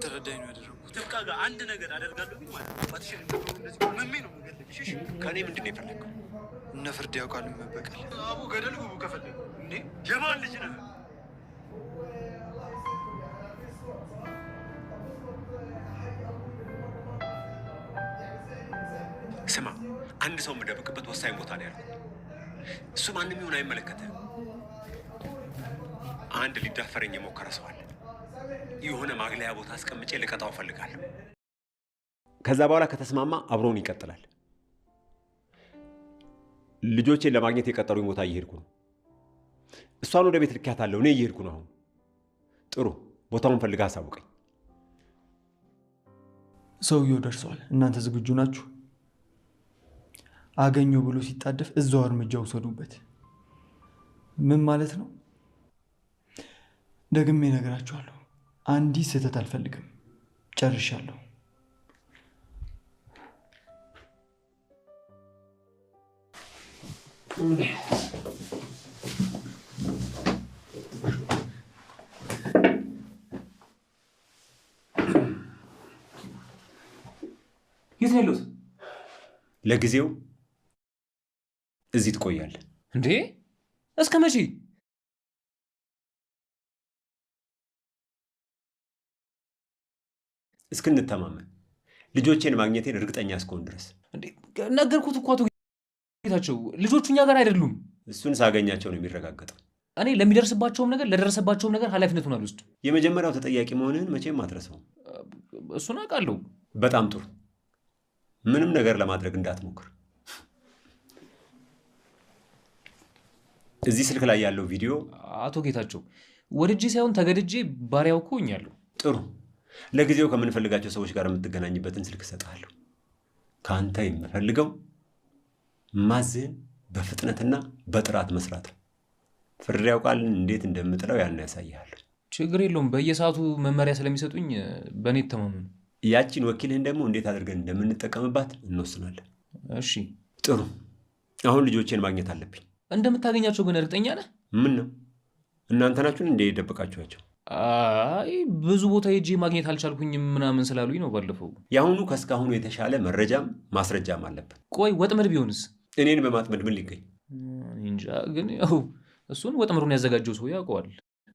እንድትረዳኝ ነው ያደረኩት። ትብቃ ጋር አንድ ነገር አደርጋለሁ ግን ማለት አባትሽን እንደዚህ ምሜ ነው የምገልልሽ። እሺ ከእኔ ምንድን ነው የፈለግከው? እነ ፍርድ ያውቃሉ መበቀል። አቡ ገደል ግቡ ከፈለግ እንዴ የማን ልጅ ነህ? ስማ አንድ ሰው የምደብቅበት ወሳኝ ቦታ ነው ያልኩት። እሱ ማንም ይሁን አይመለከትም። አንድ ሊዳፈረኝ የሞከረ ሰው አለ። የሆነ ማግለያ ቦታ አስቀምጬ ልቀጣው እፈልጋለሁ። ከዛ በኋላ ከተስማማ አብሮን ይቀጥላል። ልጆቼን ለማግኘት የቀጠሩኝ ቦታ እየሄድኩ ነው። እሷን ወደ ቤት ልኪያታለሁ። እኔ እየሄድኩ ነው አሁን። ጥሩ ቦታውን ፈልጋ አሳውቀኝ። ሰውየው ደርሰዋል። እናንተ ዝግጁ ናችሁ? አገኘው ብሎ ሲጣደፍ እዛው እርምጃ ውሰዱበት። ምን ማለት ነው? ደግሜ እነግራችኋለሁ። አንዲት ስህተት አልፈልግም። ጨርሻለሁ። የት ነው ያለሁት? ለጊዜው እዚህ ትቆያለህ። እንዴ እስከ መቼ? እስክንተማመን ልጆቼን ማግኘቴን እርግጠኛ እስከሆን ድረስ። እንዴ ነገርኩት እኮ አቶ ጌታቸው፣ ልጆቹ እኛ ጋር አይደሉም። እሱን ሳገኛቸው ነው የሚረጋገጠው። እኔ ለሚደርስባቸውም ነገር ለደረሰባቸውም ነገር ኃላፊነቱን አልወስድም። የመጀመሪያው ተጠያቂ መሆንህን መቼም አትረሳውም። እሱን አውቃለሁ። በጣም ጥሩ። ምንም ነገር ለማድረግ እንዳትሞክር። እዚህ ስልክ ላይ ያለው ቪዲዮ አቶ ጌታቸው፣ ወድጄ ሳይሆን ተገድጄ ባሪያው እኮ ሆኛለሁ። ጥሩ። ለጊዜው ከምንፈልጋቸው ሰዎች ጋር የምትገናኝበትን ስልክ እሰጥሃለሁ። ከአንተ የምፈልገው ማዝህን በፍጥነትና በጥራት መስራት ነው። ፍርድ ያውቃል እንዴት እንደምጥለው ያን ያሳይሃል። ችግር የለውም። በየሰዓቱ መመሪያ ስለሚሰጡኝ በእኔ ተማመኑ። ያቺን ወኪልህን ደግሞ እንዴት አድርገን እንደምንጠቀምባት እንወስናለን። እሺ ጥሩ። አሁን ልጆቼን ማግኘት አለብኝ። እንደምታገኛቸው ግን እርግጠኛ ነህ? ምን ነው እናንተ ናችሁን እንደ የደበቃችኋቸው? አይ ብዙ ቦታ ሄጄ ማግኘት አልቻልኩኝም ምናምን ስላሉኝ ነው ባለፈው። የአሁኑ ከእስካሁኑ የተሻለ መረጃም ማስረጃም አለብን። ቆይ ወጥመድ ቢሆንስ? እኔን በማጥመድ ምን ሊገኝ? እንጃ። ግን ያው እሱን ወጥመዱን ያዘጋጀው ሰው ያውቀዋል።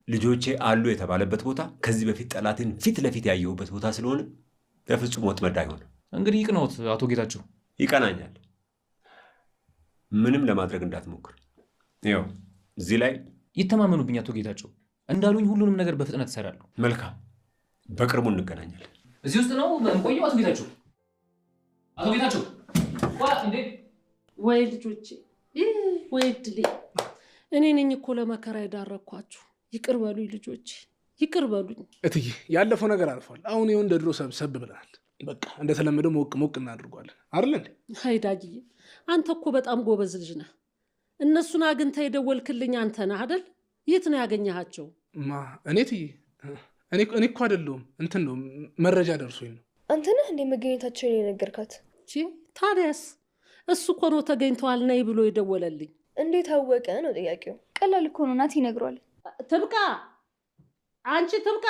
ልጆቼ አሉ የተባለበት ቦታ ከዚህ በፊት ጠላትን ፊት ለፊት ያየሁበት ቦታ ስለሆነ በፍጹም ወጥመድ አይሆንም። እንግዲህ ይቅናዎት አቶ ጌታቸው። ይቀናኛል። ምንም ለማድረግ እንዳትሞክር። ያው እዚህ ላይ ይተማመኑብኝ አቶ ጌታቸው። እንዳሉኝ ሁሉንም ነገር በፍጥነት እሰራለሁ። መልካም፣ በቅርቡ እንገናኛለን። እዚህ ውስጥ ነው ቆየው። አቶ ጌታቸው አቶ ጌታቸው እንዴ! ወይ ልጆቼ፣ ወይ ድሌ፣ እኔ ነኝ እኮ ለመከራ የዳረኳችሁ። ይቅር በሉኝ ልጆቼ፣ ይቅር በሉኝ። እትዬ ያለፈው ነገር አልፏል። አሁን ይሁን እንደ ድሮ ሰብሰብ ብለናል። በቃ እንደተለመደው ሞቅ ሞቅ እናድርጓለን አይደል እንዴ? ሀይዳጊዬ፣ አንተ እኮ በጣም ጎበዝ ልጅ ነህ። እነሱን አግኝተህ የደወልክልኝ አንተ ነህ አይደል? የት ነው ያገኘሃቸው? እኔ እትዬ፣ እኔ እኮ አይደለሁም፣ እንትን ነው መረጃ ደርሶኝ ነው። አንተ ነህ እንዴ መገኘታቸውን የነገርካት? ታዲያስ እሱ እኮ ነው ተገኝተዋል ነይ ብሎ የደወለልኝ። እንዴት አወቀ ነው ጥያቄው። ቀላል እኮ ነው። ናት ይነግሯል። ትብቃ፣ አንቺ ትብቃ፣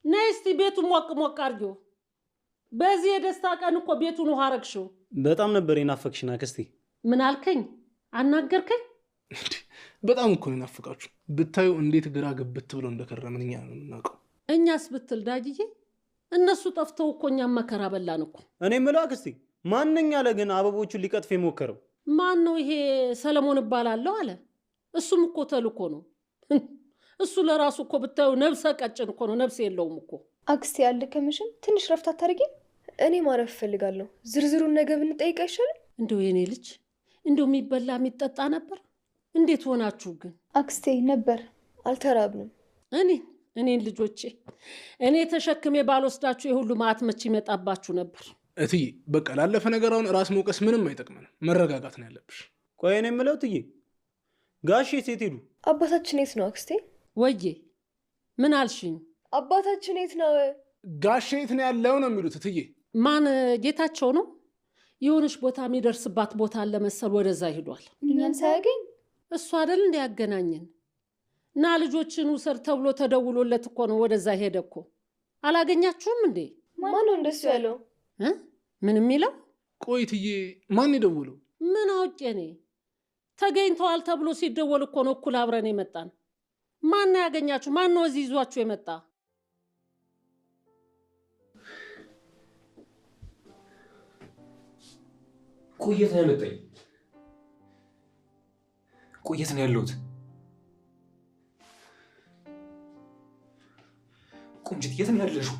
ነይ እስቲ ቤቱን ሞቅ ሞቅ አድርጊው። በዚህ የደስታ ቀን እኮ ቤቱን ውሃ አረግሽው። በጣም ነበር የናፈቅሽን አክስቴ። ምን አልከኝ? አናገርከኝ? በጣም እኮ ነው የናፈቃችሁ። ብታዩ እንዴት ግራ ግብት ብሎ እንደከረምን እኛ ነው የምናውቀው። እኛስ ብትል ዳጊዬ፣ እነሱ ጠፍተው እኮ እኛም መከራ በላን እኮ። እኔ የምለው አክስቴ፣ ማንኛ አለ ግን አበቦቹን ሊቀጥፍ የሞከረው? ማን ነው? ይሄ ሰለሞን እባላለሁ አለ። እሱም እኮ ተልኮ ነው። እሱ ለራሱ እኮ ብታዩ ነብሰ ቀጭን እኮ ነው፣ ነብስ የለውም እኮ። አክስቴ አልደከመሽም? ትንሽ ረፍት አታርጊም? እኔ ማረፍ እፈልጋለሁ። ዝርዝሩን ነገ ብንጠይቅ አይሻልም? እንደው የኔ ልጅ፣ እንደው የሚበላ የሚጠጣ ነበር። እንዴት ሆናችሁ ግን? አክስቴ ነበር፣ አልተራብንም። እኔን ልጆቼ፣ እኔ ተሸክሜ ባልወስዳችሁ የሁሉ ማዕት መች ይመጣባችሁ ነበር። እትዬ በቃ ላለፈ ነገር አሁን ራስ መውቀስ ምንም አይጠቅመንም። መረጋጋት ነው ያለብሽ። ቆይ እኔ የምለው እትዬ፣ ጋሼ ሴት ሄዱ? አባታችን የት ነው አክስቴ? ወዬ ምን አልሽኝ? አባታችን የት ነው? ጋሼ የት ነው ያለው ነው የሚሉት እትዬ። ማን? ጌታቸው ነው። የሆነች ቦታ የሚደርስባት ቦታ አለ መሰል፣ ወደዛ ሂዷል። እኛን ሳያገኝ እሱ አይደል እንደ ያገናኘን እና ልጆችን ውሰድ ተብሎ ተደውሎለት እኮ ነው ወደዛ ሄደ እኮ። አላገኛችሁም እንዴ? ማን ነው እንደሱ ያለው? ምን የሚለው? ቆይ እትዬ ማን የደወለው? ምን አውቄ እኔ። ተገኝተዋል ተብሎ ሲደወል እኮ ነው እኩል አብረን የመጣን። ማን ነው ያገኛችሁ? ማን ነው እዚህ ይዟችሁ የመጣ? ቆየት ነው ያመጣኝ። ቆየት ነው ያለሁት። ቁንጅት የት ነው ያለሽው?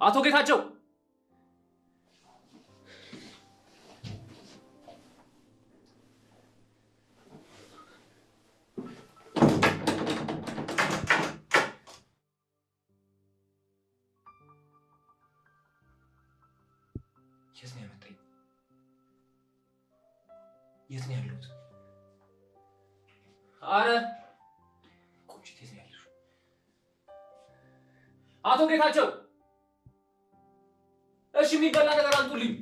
አቶ ጌታቸው የት ነው ያመጣኝ? የት ነው ያለሁት? አረ ቁንጅት የት ነው ያለሽው? አቶ ጌታቸው እሺ፣ የሚበላ ነገር አምጡልኝ።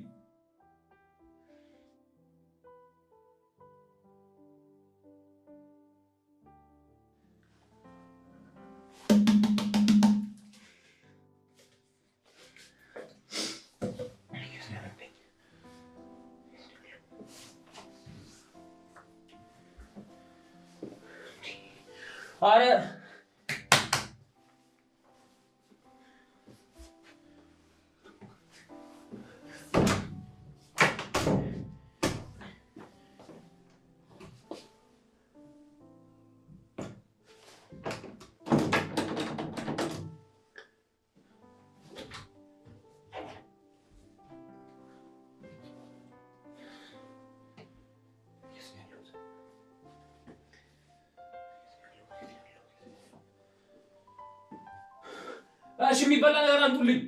አረ እሺ፣ የሚበላ ነገር አምጡልኝ።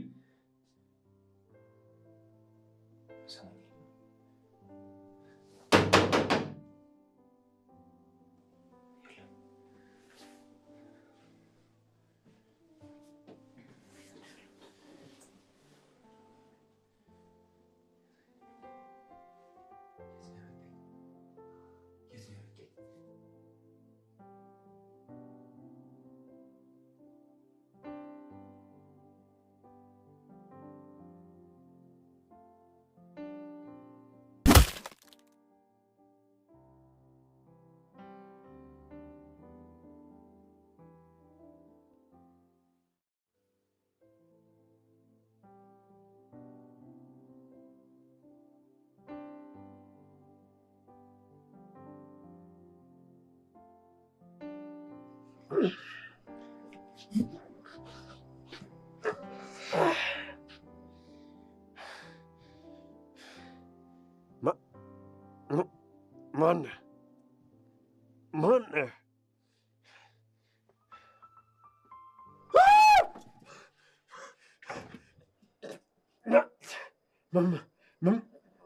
ማነህ?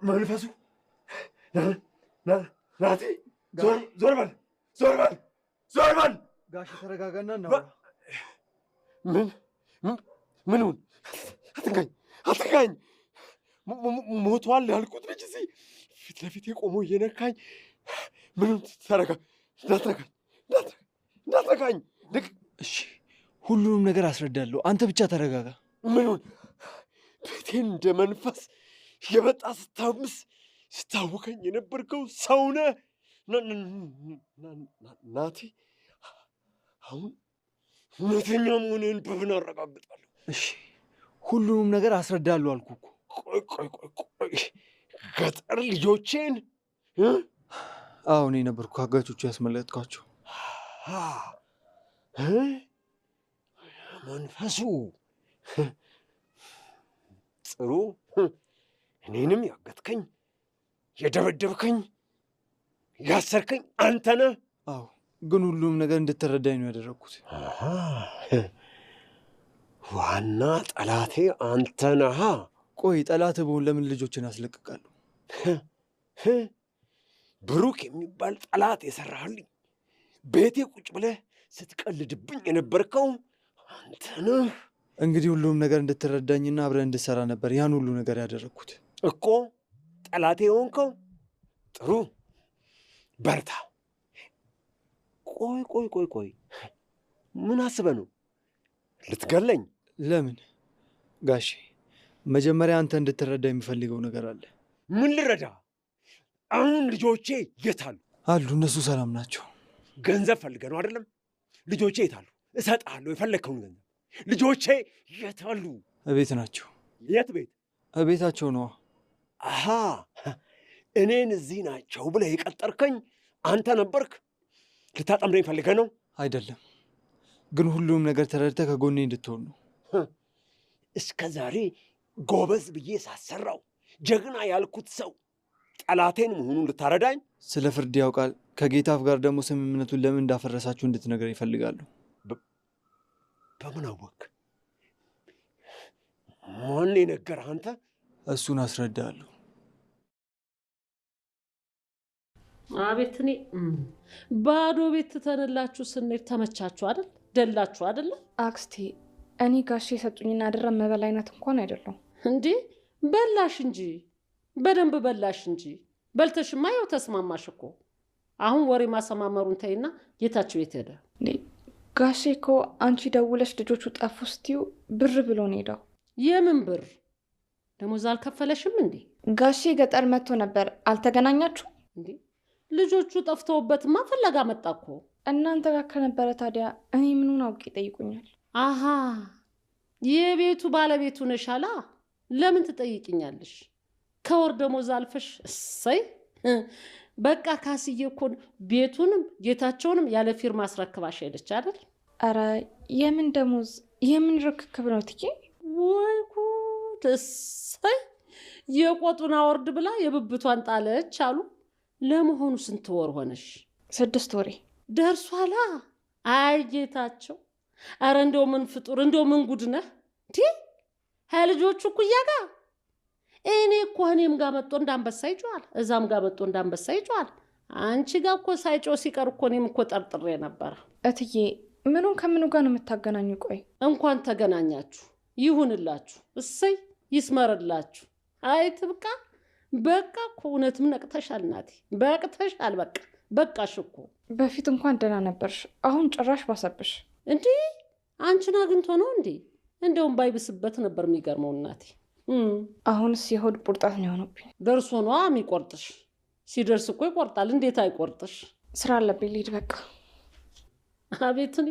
መንፈሱ ናቲ፣ ዞር በል ዞር በል ዞር በል። ጋሽ ተረጋጋና እናውራ። ምኑን? አትንካኝ አትንካኝ። ሞቷል ያልኩት ልጅ እዚህ ፊት ለፊት ቆሞ እየነካኝ። ምኑን? ተረጋ፣ እንዳትነካኝ እንዳትነካኝ። እሺ ሁሉንም ነገር አስረዳለሁ። አንተ ብቻ ተረጋጋ። ምኑን? ቤቴን እንደ መንፈስ የመጣ ስታምስ ስታውከኝ የነበርከው ሰው ነህ ናቲ። አሁን እውነተኛ መሆንህን በምን አረጋግጣለሁ? እሺ ሁሉንም ነገር አስረዳለሁ አልኩ እኮ። ቆይ ገጠር ልጆቼን? አዎ እኔ ነበርኩ አጋቾቹ ያስመለጥኳቸው። መንፈሱ ጥሩ። እኔንም ያገትከኝ የደበደብከኝ ያሰርከኝ አንተ ነህ? አዎ ግን ሁሉም ነገር እንድትረዳኝ ነው ያደረግኩት። ዋና ጠላቴ አንተ ነህ። ቆይ ጠላት ብሆን ለምን ልጆችን አስለቅቃለሁ? ብሩክ የሚባል ጠላት የሰራህልኝ ቤቴ ቁጭ ብለህ ስትቀልድብኝ የነበርከው አንተ ነህ። እንግዲህ ሁሉም ነገር እንድትረዳኝና አብረን እንድሰራ ነበር ያን ሁሉ ነገር ያደረግኩት እኮ። ጠላቴ የሆንከው ጥሩ፣ በርታ። ቆይ ምን አስበህ ነው? ልትገለኝ? ለምን ጋሼ? መጀመሪያ አንተ እንድትረዳ የሚፈልገው ነገር አለ። ምን ልረዳ? አሁን ልጆቼ የት አሉ? አሉ፣ እነሱ ሰላም ናቸው። ገንዘብ ፈልገህ ነው አይደለም? ልጆቼ የት አሉ? እሰጥሃለሁ የፈለግከውን ገንዘብ። ልጆቼ የት አሉ? እቤት ናቸው። የት ቤት? እቤታቸው ነዋ። አሃ እኔን እዚህ ናቸው ብለህ የቀጠርከኝ አንተ ነበርክ? ልታጠምደኝ ፈልገህ ነው? አይደለም፣ ግን ሁሉም ነገር ተረድተህ ከጎኔ እንድትሆን ነው። እስከ ዛሬ ጎበዝ ብዬ ሳሰራው ጀግና ያልኩት ሰው ጠላቴን መሆኑን ልታረዳኝ? ስለ ፍርድ ያውቃል። ከጌታፍ ጋር ደግሞ ስምምነቱን ለምን እንዳፈረሳችሁ እንድትነግረኝ ይፈልጋሉ። በምን አወቅ? ማን የነገረህ አንተ? እሱን አስረዳለሁ። አቤት እኔ ባዶ ቤት ትተንላችሁ ስንሄድ ተመቻችሁ አይደል? ደላችሁ አይደለ? አክስቴ እኔ ጋሼ የሰጡኝና አደራ መበላ አይነት እንኳን አይደለም። እንዴ በላሽ እንጂ በደንብ በላሽ እንጂ። በልተሽማ ያው ተስማማሽ እኮ። አሁን ወሬ ማሰማመሩን ተይና ጌታቸው የት ሄደ? ጋሼ እኮ አንቺ ደውለሽ ልጆቹ ጠፉ ስትዩ ብር ብሎ ነው ሄደው። የምን ብር? ደሞዝ አልከፈለሽም እንዴ? ጋሼ ገጠር መጥቶ ነበር። አልተገናኛችሁ እንዴ? ልጆቹ ጠፍተውበትማ ፍለጋ መጣ እኮ። እናንተ ጋር ከነበረ ታዲያ እኔ ምኑን አውቄ ይጠይቁኛል? አሃ የቤቱ ባለቤቱ ነሻላ። ለምን ትጠይቅኛለሽ? ከወር ደሞዝ አልፈሽ እሰይ። በቃ ካስዬ እኮ ቤቱንም ጌታቸውንም ያለ ፊርማ አስረክባሽ ሄደች አይደል? አረ የምን ደሞዝ የምን ርክክብ ነው ትዬ? ወይ ጉድ! እሰይ የቆጡን አወርድ ብላ የብብቷን ጣለች አሉ። ለመሆኑ ስንት ወር ሆነሽ? 6 ወሬ ደርሷላ። አይ ጌታቸው፣ አረ እንደው ምን ፍጡር፣ እንደው ምን ጉድ ነህ እንዴ! ልጆቹ እኩያ ጋር እኔ እኮ እኔም ጋር መጥቶ እንዳንበሳ ይጮሃል፣ እዛም ጋር መጥቶ እንዳንበሳ ይጮሃል። አንቺ ጋር እኮ ሳይጮ ሲቀር እኮ እኔም እኮ ጠርጥሬ ነበረ። እትዬ ምኑን ከምኑ ጋር ነው የምታገናኙ? ቆይ እንኳን ተገናኛችሁ፣ ይሁንላችሁ፣ እሰይ ይስመርላችሁ። አይ ትብቃ። በቃ እኮ እውነትም ነቅተሻል ናቴ፣ በቅተሻል። በቃሽ እኮ። በፊት እንኳን ደህና ነበርሽ፣ አሁን ጭራሽ ባሰብሽ። እንዴ አንቺን አግኝቶ ነው እንዴ? እንደውም ባይብስበት ነበር የሚገርመው እናቴ። አሁንስ የሆድ ቁርጠት ነው የሆነብኝ። ደርሶ ነዋ የሚቆርጥሽ። ሲደርስ እኮ ይቆርጣል። እንዴት አይቆርጥሽ? ስራ አለብኝ ልሂድ በቃ። አቤት እኔ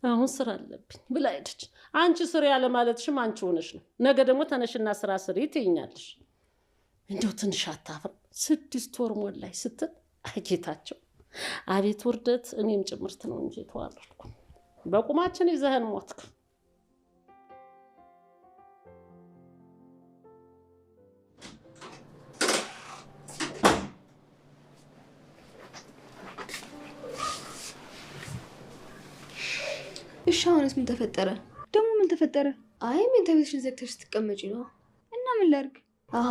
አሁን ስራ አለብኝ ብላ ሄደች። አንቺ ስሪ ያለ ማለትሽም አንቺ ሆነሽ ነው። ነገ ደግሞ ተነሽና ስራ ስሪ ትይኛለሽ። እንደው ትንሽ አታፍር? 6 ወር ሞላኝ ስትል ጌታቸው፣ አቤት ውርደት! እኔም ጭምርት ነው እንጂ የተዋረድኩ። በቁማችን ይዘህን ሞትክ። እሺ አሁንስ ምን ተፈጠረ? ደግሞ ምን ተፈጠረ? አይ ምን ቤትሽን ዘግተሽ ስትቀመጪ ነው። እና ምን ላድርግ? አሃ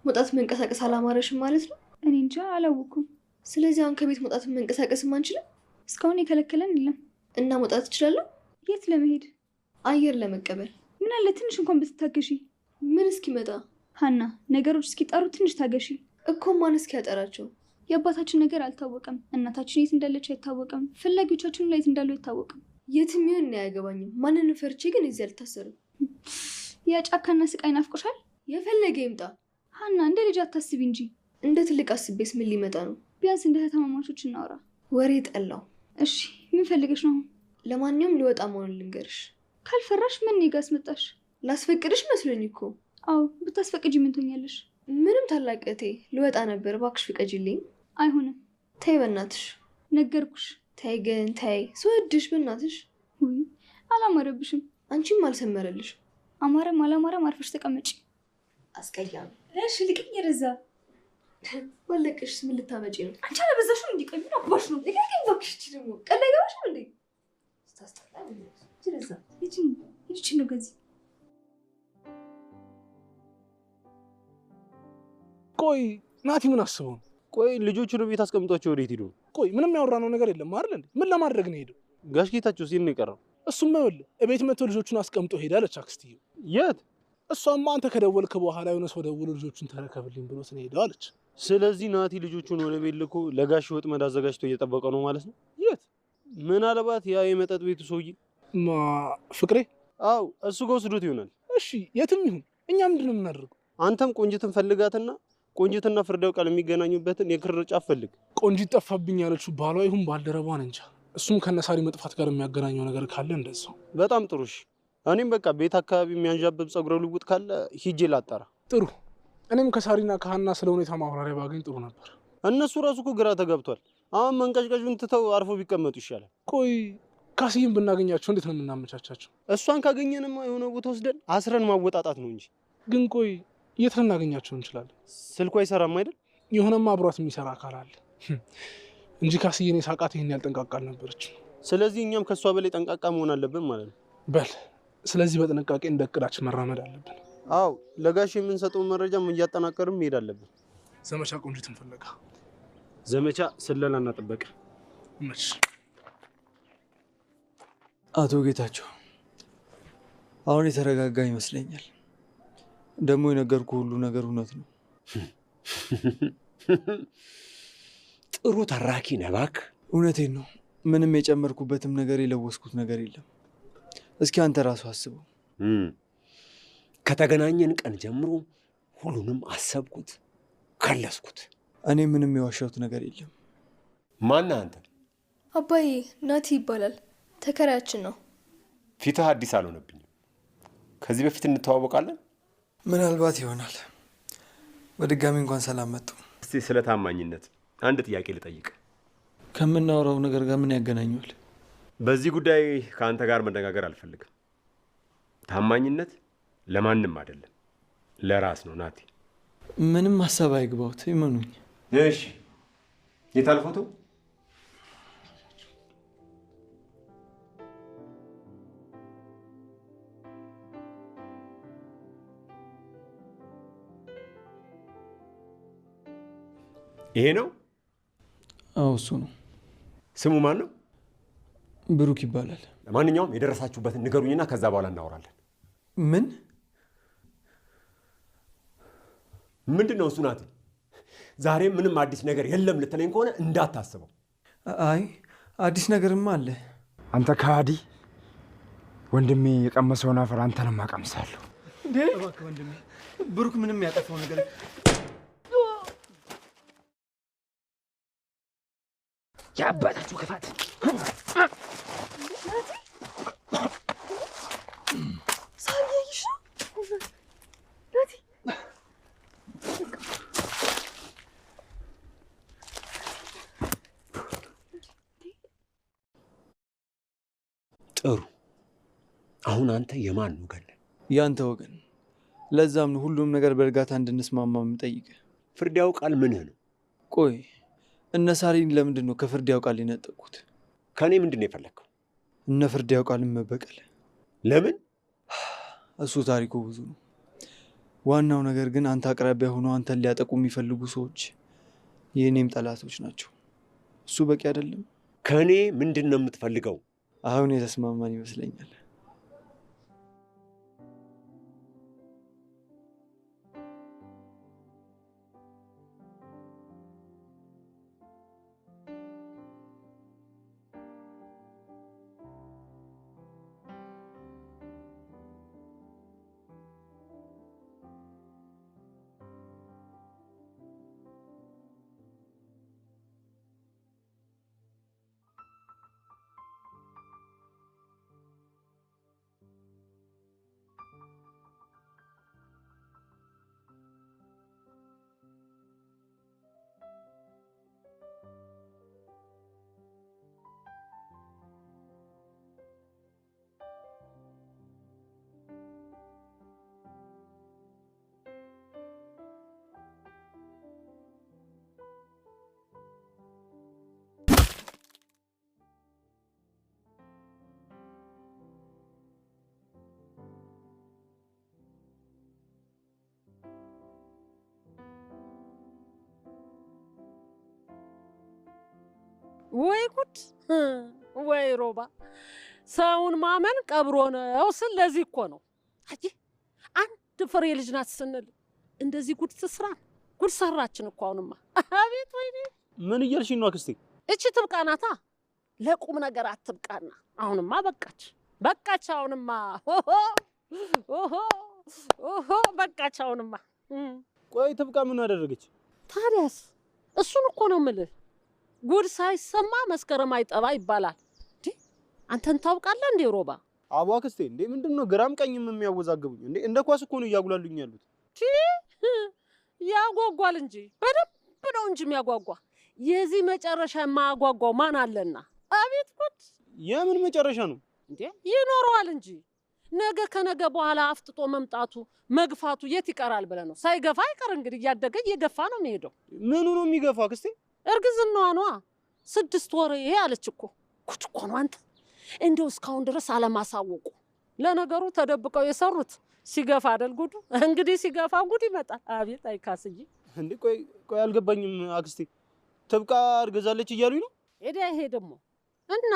መውጣት መንቀሳቀስ አላማረሽም ማለት ነው? እኔ እንጃ አላወኩም። ስለዚህ አሁን ከቤት መውጣት መንቀሳቀስም አንችልም? እስካሁን የከለከለን የለም። እና መውጣት እችላለሁ? የት ለመሄድ? አየር ለመቀበል። ምን አለ ትንሽ እንኳን ብትታገሺ። ምን እስኪመጣ? ሀና ነገሮች እስኪጣሩ ትንሽ ታገሺ እኮ። ማን እስኪያጠራቸው? የአባታችን ነገር አልታወቀም። እናታችን የት እንዳለች አይታወቅም። ፈላጊዎቻችን ላይ የት እንዳሉ አይታወቅም። የትም ይሁን እኔ አያገባኝም። ማንንም ፈርቼ ግን እዚህ አልታሰርም። ያ ጫካና ስቃይ ናፍቆሻል? የፈለገ ይምጣ። ሀና እንደ ልጅ አታስቢ እንጂ። እንደ ትልቅ አስቤስ ምን ሊመጣ ነው? ቢያንስ እንደ ተማማቾች እናውራ። ወሬ ጠላው። እሺ ምን ፈልገሽ ነው? ለማንኛውም ሊወጣ መሆኑን ልንገርሽ። ካልፈራሽ ምን እኔ ጋ አስመጣሽ? ላስፈቅድሽ መስሎኝ እኮ። አዎ ብታስፈቅጂ ምን ትሆኛለሽ? ምንም ታላቅ እህቴ፣ ልወጣ ነበር፣ እባክሽ ፍቀጂልኝ። አይሆንም። ተይ በእናትሽ። ነገርኩሽ። ተይ ግን ተይ፣ ስወድሽ በእናትሽ። ውይ አላማረብሽም። አንቺም አልሰመረልሽ። አማረም አላማረም አርፈሽ ተቀመጪ። አስቀያሚ። እሺ ልቅኝ ረዛ ወለቅሽ። ምን ልታመጪ ነው? አንቺ አለበዛሽም እንዲቀኝ ነው አባሽ ነው። ልቅኝ እባክሽ። እቺ ደግሞ ቀላ ይገባሽ ነው እንዴ? ስታስጠላ። ረዛ ይቺ ነው ገዚ። ቆይ ናቲ ምን አስበው? ቆይ ልጆቹን ቤት አስቀምጧቸው ወዴት ሄዱ? ቆይ ምንም ያወራነው ነገር የለም አይደል እንዴ? ምን ለማድረግ ነው ሄደው? ጋሽ ጌታቸው ሲል ነው የቀረው። እሱም ይኸውልህ እቤት መጥቶ ልጆቹን አስቀምጦ ሄዳለች አክስትየው። የት? እሷማ አንተ ከደወልክ በኋላ የሆነ ሰው ደውሎ ልጆቹን ተረከብልኝ ብሎ ስለ ሄደው አለች። ስለዚህ ናቲ ልጆቹን ወደ ቤት ልኮ ለጋሽ ወጥመድ አዘጋጅቶ እየጠበቀ ነው ማለት ነው። የት? ምናልባት ያ የመጠጥ ቤቱ ሰውዬ ፍቅሬ? አዎ እሱ ጋር ወስዶት ይሆናል። እሺ የትም ይሁን እኛ ምንድን ነው የምናደርገው? አንተም ቆንጅትን ፈልጋትና ቆንጅትና ፍርዳው ቃል የሚገናኙበትን የክር ጫፍ ፈልግ። ቆንጂት ጠፋብኝ ያለችው ባሏ ይሁን ባልደረባን እንጃ። እሱም ከነሳሪ መጥፋት ጋር የሚያገናኘው ነገር ካለ እንደዛው። በጣም ጥሩ። እሺ እኔም በቃ ቤት አካባቢ የሚያንዣብብ ጸጉረ ልውጥ ካለ ሂጄ ላጣራ። ጥሩ። እኔም ከሳሪና ከሀና ስለ ሁኔታ ማብራሪያ ባገኝ ጥሩ ነበር። እነሱ ራሱ እኮ ግራ ተገብቷል። አሁን መንቀጭቀጩን ትተው አርፎ ቢቀመጡ ይሻላል። ቆይ ካስዬን ብናገኛቸው እንዴት ነው የምናመቻቻቸው? እሷን ካገኘንማ የሆነ ቦታ ወስደን አስረን ማወጣጣት ነው እንጂ። ግን ቆይ የት ልናገኛቸው እንችላለን? ስልኩ አይሰራም አይደል? የሆነማ አብሯት የሚሰራ አካል አለ እንጂ ካስዬን የሳቃት ይሄን ያልጠንቃቃ አልነበረችም። ስለዚህ እኛም ከእሷ በላይ ጠንቃቃ መሆን አለብን ማለት ነው። በል ስለዚህ በጥንቃቄ እንደ እቅዳችን መራመድ አለብን። አዎ ለጋሽ የምንሰጠውን መረጃም እያጠናከርም መሄድ አለብን። ዘመቻ ቆንጂትን ፍለጋ፣ ዘመቻ ስለላና ጥበቃ። መች አቶ ጌታቸው አሁን የተረጋጋ ይመስለኛል። ደግሞ የነገርኩ ሁሉ ነገር እውነት ነው። ጥሩ ተራኪ ነህ እባክህ። እውነቴን ነው። ምንም የጨመርኩበትም ነገር የለወስኩት ነገር የለም። እስኪ አንተ ራሱ አስበው። ከተገናኘን ቀን ጀምሮ ሁሉንም አሰብኩት፣ ከለስኩት። እኔ ምንም የዋሻሁት ነገር የለም። ማነህ አንተ? አባዬ ናቲ ይባላል። ተከራያችን ነው። ፊትህ አዲስ አልሆነብኝም። ከዚህ በፊት እንተዋወቃለን? ምናልባት ይሆናል። በድጋሚ እንኳን ሰላም መጡ። እስቲ ስለ ታማኝነት አንድ ጥያቄ ልጠይቅ። ከምናወራው ነገር ጋር ምን ያገናኘዋል? በዚህ ጉዳይ ከአንተ ጋር መነጋገር አልፈልግም። ታማኝነት ለማንም አይደለም፣ ለራስ ነው ናቲ። ምንም ሀሳብ አይግባውት፣ ይመኑኝ። እሺ የታል ፎቶ? ይሄ ነው? አዎ እሱ ነው። ስሙ ማን ነው? ብሩክ ይባላል። ለማንኛውም የደረሳችሁበትን ንገሩኝና ከዛ በኋላ እናወራለን። ምን ምንድን ነው እሱ? ናቲ ዛሬ ምንም አዲስ ነገር የለም ልትለኝ ከሆነ እንዳታስበው። አይ አዲስ ነገርማ አለ። አንተ ከሃዲ ወንድሜ፣ የቀመሰውን አፈር አንተንም አቀምሳለሁ። እባክህ ወንድሜ፣ ብሩክ ምንም ያጠፋው ነገር የአባታችሁ ክፋት። ጥሩ። አሁን አንተ የማን ወገን? ያንተ ወገን። ለዛም ነው ሁሉም ነገር በእርጋታ እንድንስማማ የምጠይቅህ። ፍርድ ያውቃል ምንህ ነው? ቆይ እነ ሳሪን ለምንድን ነው ከፍርድ ያውቃል የነጠቁት? ከእኔ ምንድን ነው የፈለግከው? እነ ፍርድ ያውቃልን መበቀል። ለምን? እሱ ታሪኩ ብዙ ነው። ዋናው ነገር ግን አንተ አቅራቢያ ሆኖ አንተን ሊያጠቁ የሚፈልጉ ሰዎች የእኔም ጠላቶች ናቸው። እሱ በቂ አይደለም? ከእኔ ምንድን ነው የምትፈልገው? አሁን የተስማማን ይመስለኛል። ወይ ጉድ! ወይ ሮባ! ሰውን ማመን ቀብሮ ነው ስል ለዚህ እኮ ነው። አጂ አንድ ፍሬ ልጅ ናት ስንል እንደዚህ ጉድ ትስራ። ጉድ ሰራችን እኮ አሁንማ። አቤት ወይኔ! ምን እያልሽኝ ነው አክስቴ? እቺ ትብቃ ናታ። ለቁም ነገር አትብቃና። አሁንማ በቃች በቃች። አሁንማ በቃች። አሁንማ ቆይ ትብቃ ምን አደረገች? ታዲያስ እሱን እኮ ነው የምልህ። ጉድ ሳይሰማ መስከረም አይጠባ ይባላል። አንተን ታውቃለህ እንዴ ሮባ? አቧ አክስቴ እንዴ ምንድነው ግራም ቀኝም የሚያወዛግቡኝ እንዴ? እንደ ኳስ እኮ ነው እያጉላሉኝ ያሉት። ያጓጓል እንጂ በደንብ ነው እንጂ የሚያጓጓ። የዚህ መጨረሻ የማያጓጓው ማን አለና? አቤት ጉድ! የምን መጨረሻ ነው እንዴ? ይኖረዋል እንጂ ነገ ከነገ በኋላ አፍጥጦ መምጣቱ መግፋቱ የት ይቀራል ብለህ ነው? ሳይገፋ አይቀር እንግዲህ እያደገ እየገፋ ነው የሚሄደው። ምኑ ነው የሚገፋ አክስቴ? እርግዝናዋ ነዋ። 6 ወር ይሄ አለች እኮ። ጉድ እኮ ነው አንተ። እንደው እስካሁን ድረስ አለማሳወቁ። ለነገሩ ተደብቀው የሰሩት ሲገፋ አይደል ጉዱ? እንግዲህ ሲገፋ ጉድ ይመጣል። አቤት አይካስዬ! እንዴ ቆይ አልገባኝም አክስቴ። ትብቃ አርገዛለች እያሉኝ ነው? ይሄ ደግሞ እና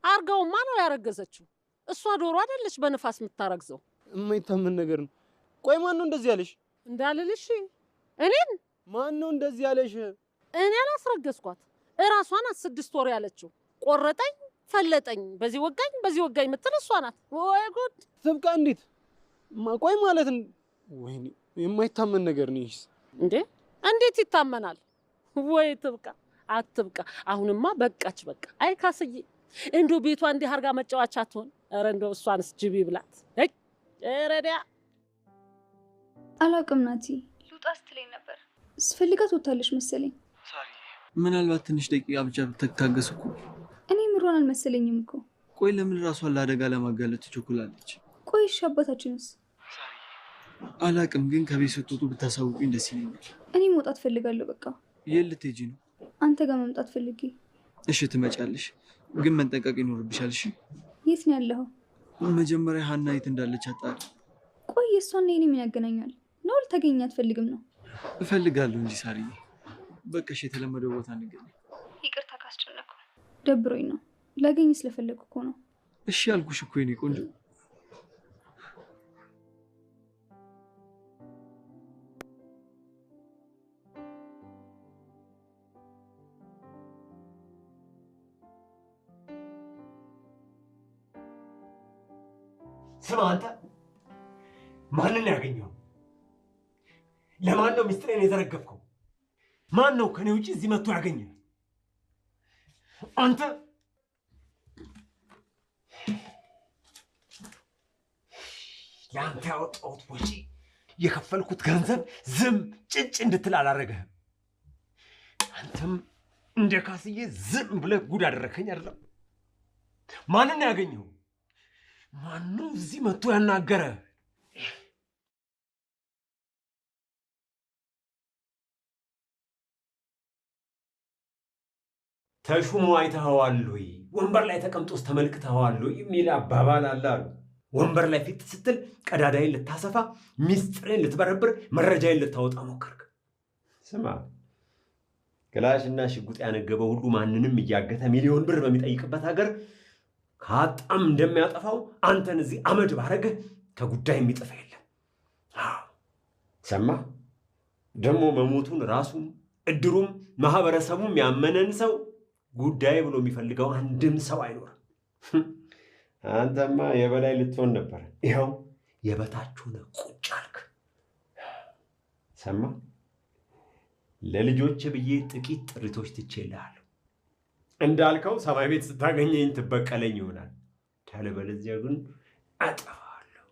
አርጋውማ ነው ያረገዘችው። እሷ ዶሮ አይደለች በንፋስ የምታረግዘው። የማይታመን ነገር ነው። ቆይ ማን ነው እንደዚህ ያለሽ? እንዳልልሽ እኔን ማን ነው እንደዚህ ያለሽ? እኔ አላስረገዝኳት። እራሷ ናት 6 ወር ያለችው። ቆረጠኝ ፈለጠኝ፣ በዚህ ወጋኝ የምትል እሷ ናት። ወይ ጉድ! ትብቃ እንዴት? ቆይ ማለት ወይኔ የማይታመን ነገር ነው ይሄስ። እንዴት ይታመናል? ወይ ትብቃ አትብቃ። አሁንማ በቃች በቃ። አይ ካስዬ እንደው ቤቷ እንዲህ አርጋ መጫወቻ አትሆን። ኧረ እንደው እሷንስ ጅቢ ብላት። ረዲያ አላውቅም ናቲ። ልውጣ ስትለኝ ነበር። ስፈልጋት ወታለች መሰለኝ። ምናልባት ትንሽ ደቂቃ ብቻ ብትታገስ እኮ። እኔ ምሮን አልመሰለኝም እኮ። ቆይ ለምን ራሷን ለአደጋ ለማጋለጥ ትቸኩላለች? ቆይ እሺ አባታችንስ? አላውቅም፣ ግን ከቤት ስትወጡ ብታሳውቁኝ ደስ ይለኛል። እኔ መውጣት ፈልጋለሁ በቃ። የት ልትሄጂ ነው? አንተ ጋር መምጣት ፈልጌ። እሺ ትመጫለሽ፣ ግን መጠንቀቅ ይኖርብሻል። እሺ። የት ነው ያለኸው? መጀመሪያ ሀና የት እንዳለች አጣሪ። ቆይ እሷና የኔ ምን ያገናኛል? ነው ልታገኝ አትፈልግም ነው? እፈልጋለሁ እንጂ ሳርዬ። በቃ እሺ፣ የተለመደው ቦታ እንገናኝ። ይቅርታ ካስጨነኩ። ደብሮኝ ነው። ላገኝ ስለፈለግኩ እኮ ነው። እሺ ያልኩሽ እኮ የኔ ቆንጆ። ስማ አንተ፣ ማንን ያገኘው? ለማን ነው ሚስጥሬን የዘረገፍከው? ማን ነው ከኔ ውጭ እዚህ መጥቶ ያገኘ? አንተ ለአንተ ያወጣሁት ወጪ የከፈልኩት ገንዘብ ዝም ጭጭ እንድትል አላረገህም። አንተም እንደ ካስዬ ዝም ብለህ ጉድ አደረከኝ አይደለም? ማንን ያገኘው? ማነው እዚህ መጥቶ ያናገረ? ተሹሞ አይተኸዋል ወይ? ወንበር ላይ ተቀምጦስ ተመልክተኸዋል ወይ የሚል አባባል አለ አሉ። ወንበር ላይ ፊት ስትል ቀዳዳይን ልታሰፋ፣ ሚስጥሬን ልትበረብር፣ መረጃዬን ልታወጣ ሞከርክ። ስማ፣ ክላሽና ሽጉጥ ያነገበ ሁሉ ማንንም እያገተ ሚሊዮን ብር በሚጠይቅበት ሀገር ከአጣም እንደሚያጠፋው አንተን እዚህ አመድ ባረግህ ከጉዳይ የሚጠፋ የለም። ሰማ ደግሞ መሞቱን ራሱም እድሩም ማህበረሰቡም ያመነን ሰው ጉዳይ ብሎ የሚፈልገው አንድም ሰው አይኖርም። አንተማ የበላይ ልትሆን ነበር። ይኸው የበታች ሆነህ ቁጭ አልክ። ሰማ ለልጆች ብዬ ጥቂት ጥሪቶች ትቼልሃለሁ። እንዳልከው ሰማይ ቤት ስታገኘኝ ትበቀለኝ ይሆናል። ካለበለዚያ ግን አጠፋለሁ።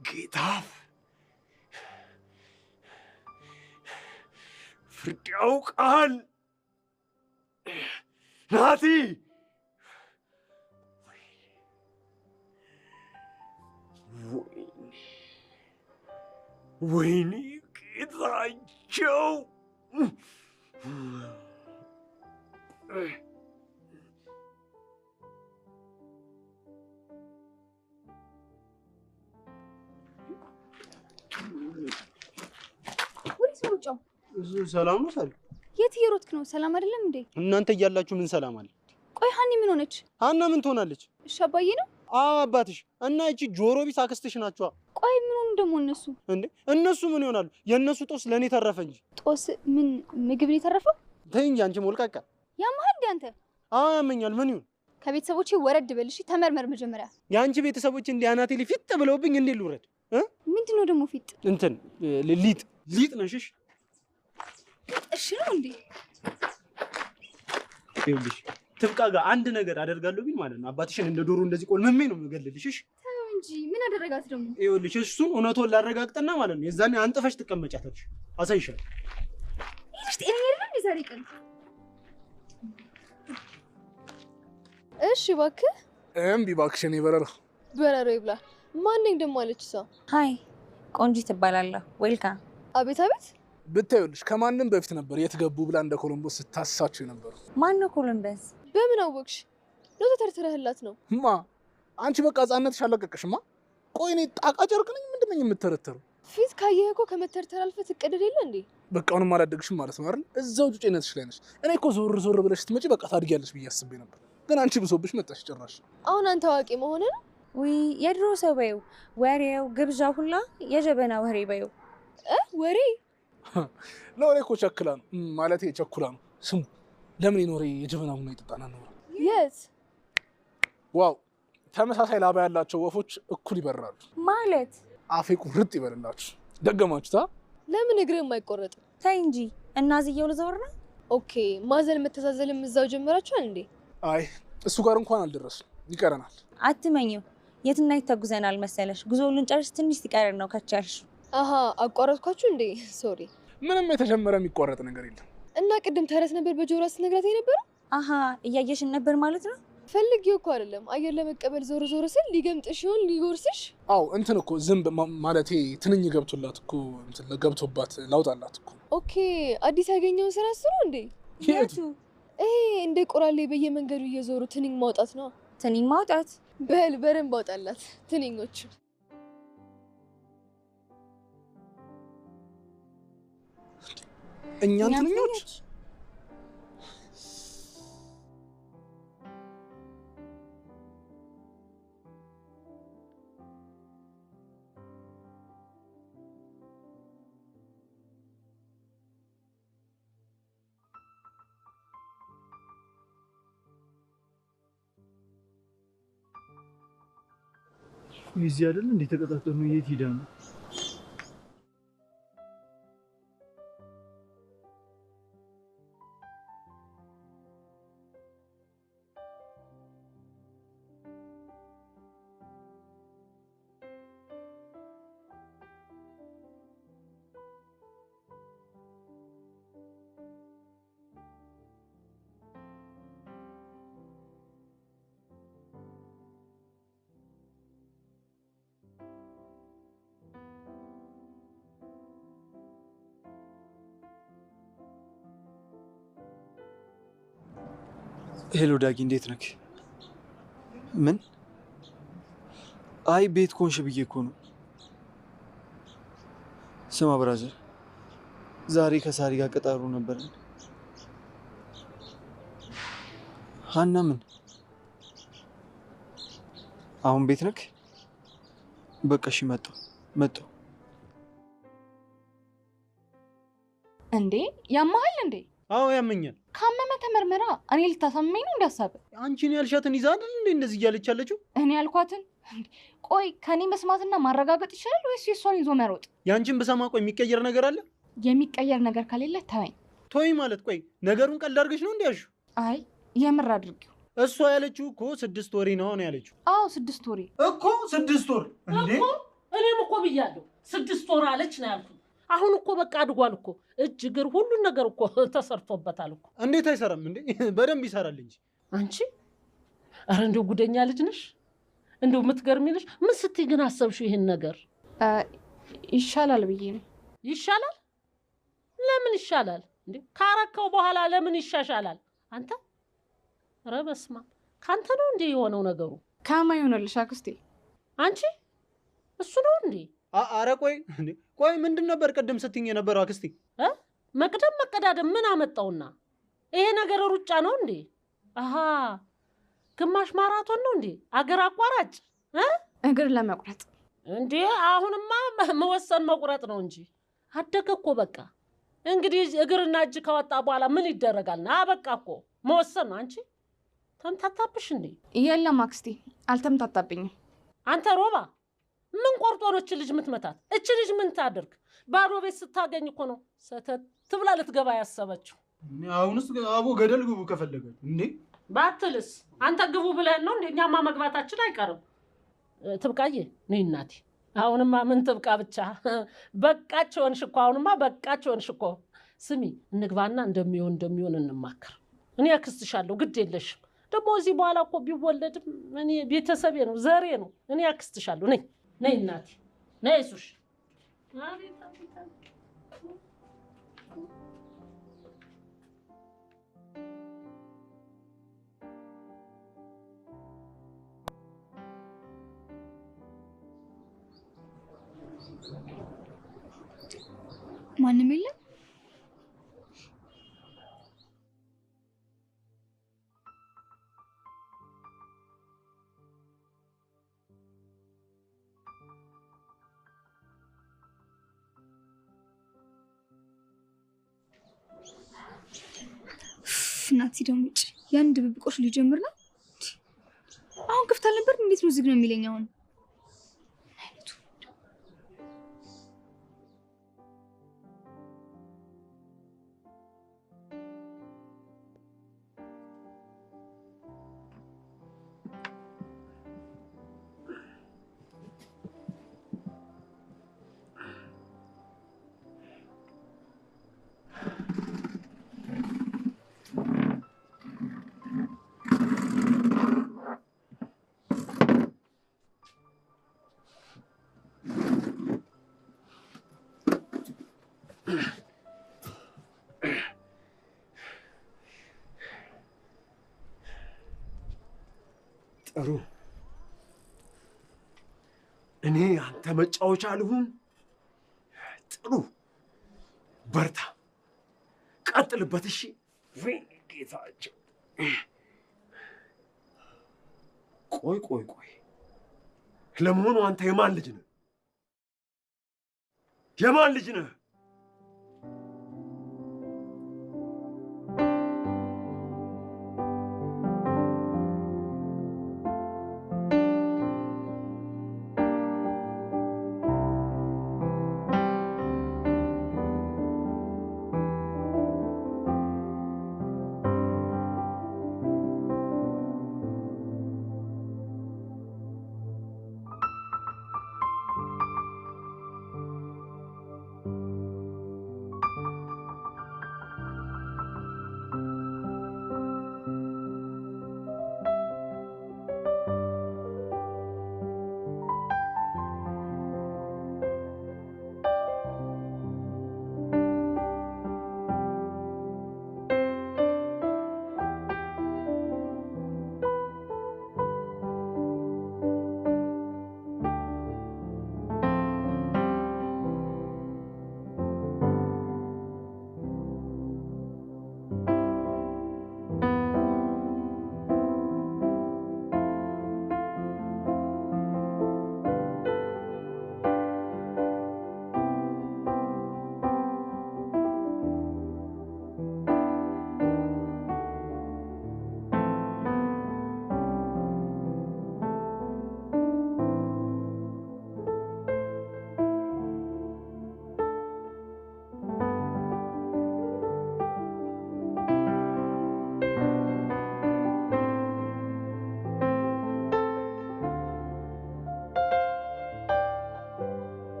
ጌታ ፍርድ ያውቃል። ናቲ ወይኔ ጌታቸው የምትቦጫው? ሰላም ነው ሳሉ? የት እየሮጥክ ነው? ሰላም አይደለም እንዴ? እናንተ እያላችሁ ምን ሰላም አለ? ቆይ ሀኒ ምን ሆነች? ሀና ምን ትሆናለች? እሺ አባዬ ነው? አባትሽ እና እቺ ጆሮ ቢስ አክስትሽ ናቸዋ። ቆይ ምን ሆኑ ደግሞ እነሱ? እንዴ እነሱ ምን ይሆናሉ? የእነሱ ጦስ ለእኔ ተረፈ እንጂ። ጦስ ምን ምግብ ነው የተረፈው? ተይ እንጂ አንቺ ሞልቃቃ። ያማሃል እንዴ አንተ? ያመኛል። ምን ይሁን? ከቤተሰቦቼ ወረድ በል እሺ። ተመርመር መጀመሪያ። የአንቺ ቤተሰቦች እንዲህ አናቴ ላይ ፊት ብለውብኝ እንዴ ልውረድ? ምንድነው ደግሞ ፊት? እንትን ሊጥ ነሽሽ። እሺ ነው እንዴ? ይኸውልሽ ትብቃ ጋር አንድ ነገር አደርጋለሁ ቢል ማለት ነው አባትሽን እንደ ዶሮ እንደዚህ ቆልመሜ ነው የምገልልሽ። እሺ ተው እንጂ ምን አደረጋት ደግሞ? ይኸውልሽ እሱን እውነቱን ላረጋግጥና ማለት ነው የዛኔ አንጥፈሽ ትቀመጫታለሽ። አሳይሻለሁ። ይልሽ ጤነኛ አይደለም እንዴ ዛሬ ቀን? እሺ እባክህ። እምቢ እባክሽ። እኔ በረሮ ይብላ። ማን ነኝ ደግሞ አለች እሷ። ሀይ ቆንጂት እባላለሁ። ዌልካም። አቤት አቤት። ብታዩልሽ ከማንም በፊት ነበር የት ገቡ ብላ እንደ ኮሎምቦስ ስታሳቸው የነበሩ። ማን ነው ኮሎምበስ? በምን አወቅሽ? ነው ተተርትረህላት ነው? አንቺ በቃ ሕፃንነትሽ አለቀቅሽማ። ቆይ እኔ ጣቃ ጨርቅ ነኝ ምንድን ነኝ የምተረተረው? ፊት ካየህ እኮ ከመተርተር አልፈህ ትቀደድ የለ እንዴ? በቃ አሁንም አላደግሽም ማለት ነው አይደል? እዛው ጩጬነትሽ ላይ ነሽ። እኔ እኮ ዞር ዞር ብለሽ ስትመጪ በቃ ታድጊያለሽ ብዬ አስቤ ነበር፣ ግን አንቺ ብሶብሽ መጣሽ ጭራሽ። አሁን አንተ አዋቂ መሆን ነው? ውይ የድሮ ሰው በይው፣ ወሬው ግብዣ ሁላ የጀበና ወሬ በይው። ወሬ ለወሬ እኮ ቸክላ ነው ማለት ቸኩላ ነው። ስሙ ለምን ይኖሬ የጀበና ቡና ይጠጣና ነው? የት? ዋው ተመሳሳይ ላባ ያላቸው ወፎች እኩል ይበራሉ ማለት። አፌ ቁርጥ ይበልላችሁ። ደገማችሁታ? ለምን እግርህ የማይቆረጥም? ተይ እንጂ እናዝየው ልዘወር ነው። ኦኬ ማዘን መተዛዘልም እዛው ጀመራችኋል እንዴ? አይ እሱ ጋር እንኳን አልደረስም፣ ይቀረናል። አትመኝው። የትና ተጉዘናል መሰለሽ። ጉዞውን ልንጨርስ ትንሽ ሲቀረን ነው ከቻልሽ። አሃ አቋረጥኳችሁ እንዴ? ሶሪ። ምንም የተጀመረ የሚቋረጥ ነገር የለም። እና ቅድም ተረት ነበር በጆሮ ስትነግራት የነበረው? አሃ እያየሽን ነበር ማለት ነው። ፈልጌው እኮ አይደለም፣ አየር ለመቀበል ዞር ዞር ስል ሊገምጥሽ ይሆን ሊጎርስሽ? አው እንትን እኮ ዝም ማለቴ ትንኝ ገብቶላት እኮ እንትን ገብቶባት ላውጣላት እኮ። ኦኬ አዲስ ያገኘውን ስራ ስሩ እንዴ? የቱ? ይሄ እንደ ቆራሌ በየመንገዱ እየዞሩ ትንኝ ማውጣት ነው። ትንኝ ማውጣት? በል በረንብ አውጣላት ትንኞቹ። እኛን ትንኞች? እዚህ አይደል እንዴ ተቀጣጠሩ? የት ሄዳ ነው? ሄሎ ዳጊ፣ እንዴት ነክ? ምን? አይ ቤት ኮንሽ ብዬ እኮ ነው። ስማ ብራዘር፣ ዛሬ ከሳሪ ጋር ቀጠሮ ነበረን። ሀና ምን? አሁን ቤት ነክ? በቃ እሺ፣ መጣሁ። እንዴ ያማሃል እንዴ? አዎ ያመኛል። ካመመ ተመርመራ። እኔ ልታሳመኝ ነው እንዳሳብ? አንቺን ያልሻትን ይዛ አይደል እንዴ እንደዚህ እያለች ያለችው? እኔ ያልኳትን? ቆይ ከኔ መስማትና ማረጋገጥ ይችላል ወይስ የሷን ይዞ መሮጥ? ያንቺን ብሰማ ቆይ የሚቀየር ነገር አለ? የሚቀየር ነገር ከሌለ ተወኝ። ተወኝ ማለት ቆይ ነገሩን ቀልድ አድርገሽ ነው እንዴ ያልሽው? አይ የምር አድርጊው። እሷ ያለችው እኮ 6 ወሬ ነው ያለችው። አዎ 6 ወሬ እኮ 6 ወር እንዴ? እኔም እኮ ብያለሁ 6 ወር አለች ነው ያልኩት። አሁን እኮ በቃ አድጓል እኮ እጅ እግር ሁሉን ነገር እኮ ተሰርቶበታል እኮ። እንዴት አይሰራም እንዴ? በደንብ ይሰራል እንጂ። አንቺ ኧረ እንደው ጉደኛ ልጅ ነሽ፣ እንደው የምትገርሚ ነሽ። ምን ስትይ ግን አሰብሽው ይሄን ነገር? ይሻላል ብዬ ነው። ይሻላል? ለምን ይሻላል እንዴ? ካረከው በኋላ ለምን ይሻሻላል? አንተ ኧረ በስመ አብ፣ ካንተ ነው እንዴ የሆነው ነገሩ? ካማ ይሆነልሽ አክስቴ። አንቺ እሱ ነው እንዴ? አረ ቆይ ቆይ ምንድን ነበር ቅድም ስትይኝ የነበረው አክስቴ? መቅደም መቀዳደም ምን አመጣውና? ይሄ ነገር ሩጫ ነው እንዴ? አሃ ግማሽ ማራቶን ነው እንዴ? አገር አቋራጭ እግር ለመቁረጥ እንዴ? አሁንማ መወሰን መቁረጥ ነው እንጂ አደገ እኮ በቃ። እንግዲህ እግርና እጅ ከወጣ በኋላ ምን ይደረጋል? በቃ እኮ መወሰን ነው። አንቺ ተምታታብሽ እንዴ? የለም አክስቴ አልተምታታብኝም። አንተ ሮባ ምን ቆርጦ ነው እች ልጅ የምትመታት? እች ልጅ ምን ታድርግ? ባዶ ቤት ስታገኝ እኮ ነው ሰተት ብላ ልትገባ ያሰበችው። አሁንስ አቦ ገደል ግቡ ከፈለጋችሁ እንዴ? ባትልስ አንተ ግቡ ብለህን ነው እንዴ? እኛማ መግባታችን አይቀርም። ትብቃዬ ነይ እናቴ። አሁንማ ምን ትብቃ ብቻ በቃቸው ሆንሽ እኮ። አሁንማ በቃቸው ሆንሽ እኮ። ስሚ እንግባና እንደሚሆን እንማከር። እኔ አክስትሻለሁ፣ ግድ የለሽም። ደግሞ እዚህ በኋላ እኮ ቢወለድም እኔ ቤተሰቤ ነው፣ ዘሬ ነው። እኔ አክስትሻለሁ። ነይ እናቴ ነይ። እሱሽ ማንም የለም? እናት ደግሞ ውጭ ያን ድብብቆሽ ሊጀምር ነው። አሁን ክፍት አልነበር? እንዴት ነው ዝግ ነው የሚለኝ አሁን? ጥሩ። እኔ አንተ መጫወቻ አልሁን። ጥሩ በርታ፣ ቀጥልበት። እሺ ጌታቸው። ቆይ ለመሆኑ አንተ የማን ልጅ ነህ? የማን ልጅ ነህ?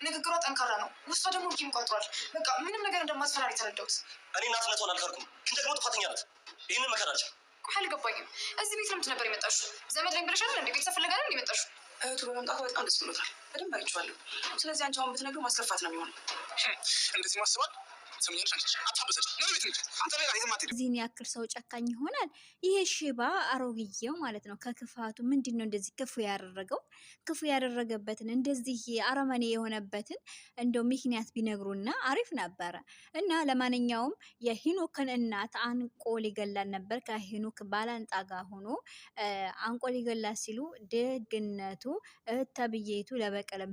ንግግሯ ጠንካራ ነው፣ ውስጧ ደግሞ ቂም ቋጥሯል። በቃ ምንም ነገር እንደማትፈራሪ የተረዳሁት። እኔ እናትነቷን አልካድኩም፣ ግን ደግሞ ጥፋተኛ ናት። ይህንን መከራ አልችልም። አልገባኝም። እዚህ ቤት ለምንድን ነበር የመጣሽው? ዘመድ ላይ ብለሽ አይደል እንዴ? ቤተሰብ ፍለጋ አይደል የመጣሽው? እህቱ በመምጣቱ በጣም ደስ ብሎታል። በደንብ አይቼዋለሁ። ስለዚህ አንቺ አሁን ብትነግሪው ማስከፋት ነው የሚሆነው። እንደዚህ ማስባል ሰምኛለሽ። አንቺ አታበሰጭ ነው ቤት እንጂ አንተ ላይ አይተማ አትሄድም። እዚህን ያክል ሰው ጨካኝ ይሆናል? ይሄ ሽባ አሮግዬው ማለት ነው። ከክፋቱ ምንድን ነው እንደዚህ ክፉ ያደረገው? ክፉ ያደረገበትን እንደዚህ አረመኔ የሆነበትን እንደው ምክንያት ቢነግሩና አሪፍ ነበረ። እና ለማንኛውም የሄኖክን እናት አንቆ ሊገላል ነበር። ከሄኖክ ባላንጣ ጋር ሆኖ አንቆ ሊገላል ሲሉ ደግነቱ እህት ተብዬቱ ለበቀለም